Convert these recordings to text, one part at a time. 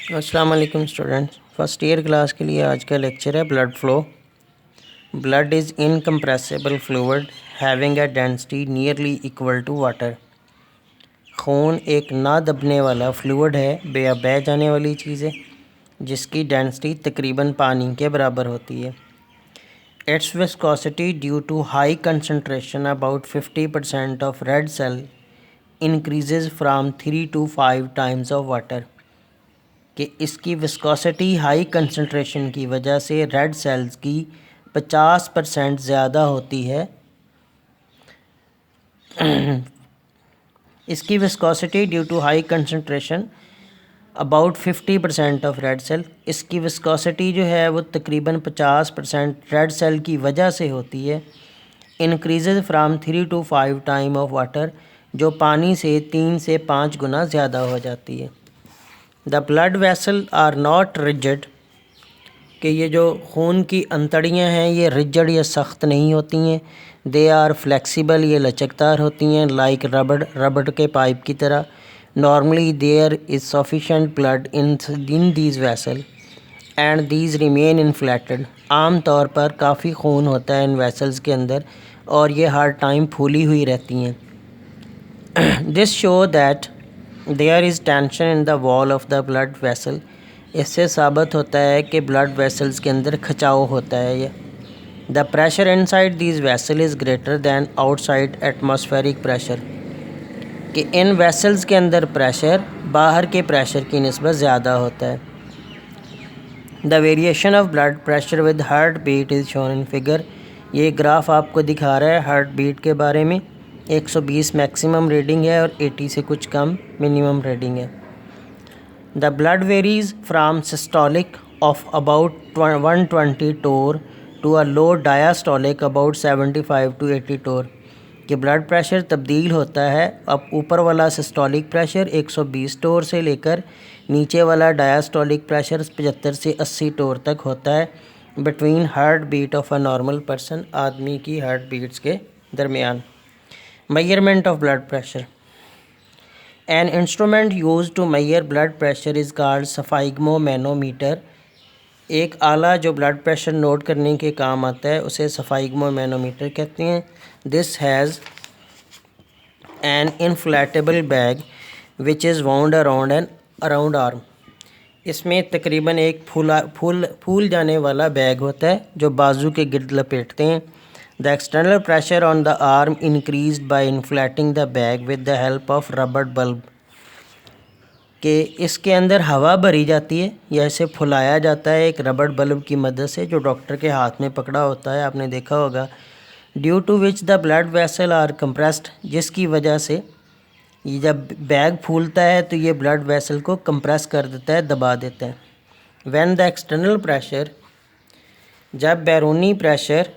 अस्सलाम वालेकुम students. First year class के लिए आज का लेक्चर है blood flow. Blood is incompressible fluid having a density nearly equal to water. खून एक ना दबने वाला फ्लूइड है, बह जाने वाली चीज़ है, जिसकी डेंसिटी तकरीबन पानी के बराबर होती है। Its viscosity due to high concentration about 50% of red cell increases from 3 to 5 times of water. कि इसकी विस्कोसिटी हाई कंसनट्रेशन की वजह से रेड सेल्स की 50% ज़्यादा होती है। इसकी viscosity due to high concentration about 50% of red cell, इसकी विस्कोसिटी जो है वो तकरीबन 50% रेड सेल की वजह से होती है। Increases from 3 to 5 time of water, जो पानी से 3 से 5 गुना ज़्यादा हो जाती है। The blood vessel are not rigid, कि ये जो खून की अंतड़ियाँ हैं ये रिजिड या सख्त नहीं होती हैं। दे आर फ्लेक्सिबल, ये लचकदार होती हैं, लाइक रबड़ के पाइप की तरह। Normally there is sufficient blood in these vessel and these remain inflated. आम तौर पर काफ़ी खून होता है इन वेसल्स के अंदर और ये हर टाइम फूली हुई रहती हैं। This show that there is tension in the wall of the blood vessel. इससे साबित होता है कि ब्लड वेसल्स के अंदर खिंचाव होता है। ये the pressure inside these vessel is greater than outside atmospheric pressure, कि इन वेसल्स के अंदर प्रेशर बाहर के प्रेशर की निस्बत ज़्यादा होता है। The variation of blood pressure with heart beat is shown in figure. ये ग्राफ आपको दिखा रहा है हार्ट बीट के बारे में। 120 मैक्सिमम रीडिंग है और 80 से कुछ कम मिनिमम रीडिंग है। The blood varies from systolic of about 120 torr to a low diastolic about 75 to 80 torr, कि ब्लड प्रेशर तब्दील होता है। अब ऊपर वाला सिस्टोलिक प्रेशर 120 टोर से लेकर नीचे वाला डायास्टोलिक प्रेशर 75 से 80 टोर तक होता है between heart beat of a normal person, आदमी की हार्ट बीट्स के दरमियान। Measurement of blood pressure. An instrument use to measure blood pressure is called sphygmomanometer. एक आला जो ब्लड प्रेशर नोट करने के काम आता है उसे सफाइग्मोमैनोमीटर कहते हैं। This has an inflatable bag which is wound around arm. इसमें तकरीबन एक फूल जाने वाला बैग होता है जो बाजू के गिर्द लपेटते हैं। The external pressure on the arm increase by inflating the bag with the help of rubber bulb, कि इसके अंदर हवा भरी जाती है या इसे फुलाया जाता है एक रबड़ बल्ब की मदद से, जो डॉक्टर के हाथ में पकड़ा होता है, आपने देखा होगा। Due to which the blood vessel are compressed, जिसकी वजह से ये जब बैग फूलता है तो ये ब्लड वेसल को कंप्रेस कर देता है, दबा देता है। व्हेन द एक्सटर्नल प्रेशर, जब बैरूनी pressure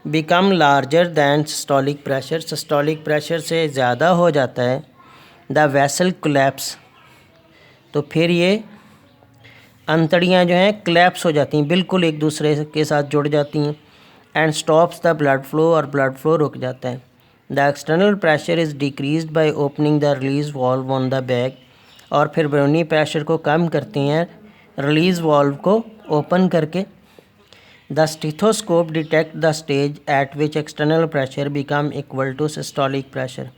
become larger than systolic pressure, systolic pressure से ज़्यादा हो जाता है, द वेसल कोलैप्स, तो फिर ये अंतड़ियाँ जो हैं क्लैप्स हो जाती हैं, बिल्कुल एक दूसरे के साथ जुड़ जाती हैं। And stops the blood flow, और ब्लड फ्लो रुक जाता है। The external pressure is decreased by opening the release valve on the bag, और फिर बैरूनी प्रेशर को कम करते हैं रिलीज वाल्व को ओपन करके। The stethoscope detect the stage at which external pressure become equal to systolic pressure.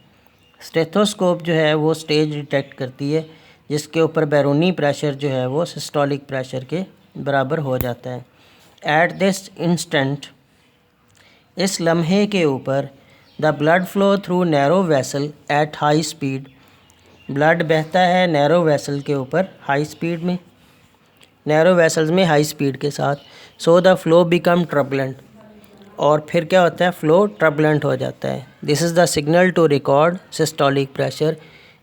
Stethoscope जो है वो स्टेज डिटेक्ट करती है जिसके ऊपर बैरूनी प्रेशर जो है वो सिस्टोलिक प्रेशर के बराबर हो जाता है। एट दिस इंस्टेंट, इस लम्हे के ऊपर, the blood flow through narrow vessel at high speed, blood बहता है नैरो वेसल के ऊपर हाई स्पीड में, नैरो वेसल्स में हाई स्पीड के साथ। सो द फ्लो बिकम ट्रबलेंट, और फिर क्या होता है, फ्लो ट्रबलेंट हो जाता है। This is the signal to record systolic pressure,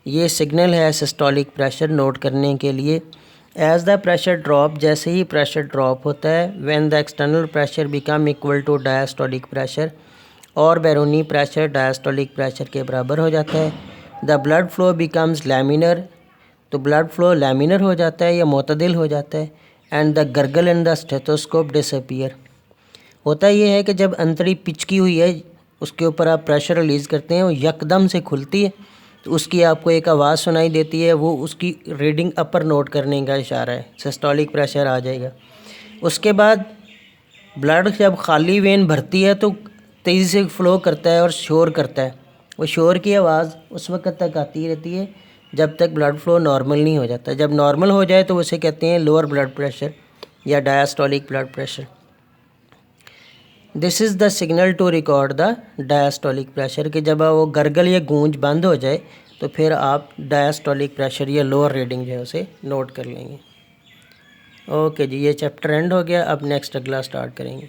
ये सिग्नल है सिस्टोलिक प्रेशर नोट करने के लिए। एज़ द प्रेशर ड्रॉप, जैसे ही प्रेशर ड्रॉप होता है, when the external pressure become equal to diastolic pressure, और बैरूनी प्रेशर डायस्टोलिक प्रेशर के बराबर हो जाता है। The blood flow becomes laminar, तो ब्लड फ्लो लैमिनर हो जाता है या मुतदिल हो जाता है। And the gurgle in the stethoscope disappear, होता ये है कि जब अंतड़ी पिचकी हुई है उसके ऊपर आप प्रेशर रिलीज़ करते हैं वो यकदम से खुलती है तो उसकी आपको एक आवाज़ सुनाई देती है, वो उसकी रीडिंग अपर नोट करने का इशारा है, सिस्टोलिक प्रेशर आ जाएगा। उसके बाद ब्लड जब खाली वेन भरती है तो तेज़ी से फ़्लो करता है और शोर करता है। वो शोर की आवाज़ उस वक्त तक आती रहती है जब तक ब्लड फ्लो नॉर्मल नहीं हो जाता। जब नॉर्मल हो जाए तो उसे कहते हैं लोअर ब्लड प्रेशर या diastolic blood pressure. This is the signal to record the diastolic pressure, कि जब वो गरगल या गूंज बंद हो जाए तो फिर आप डायस्टोलिक प्रेशर या लोअर रीडिंग जो है उसे नोट कर लेंगे। ओके जी, ये चैप्टर एंड हो गया। अब नेक्स्ट अगला स्टार्ट करेंगे।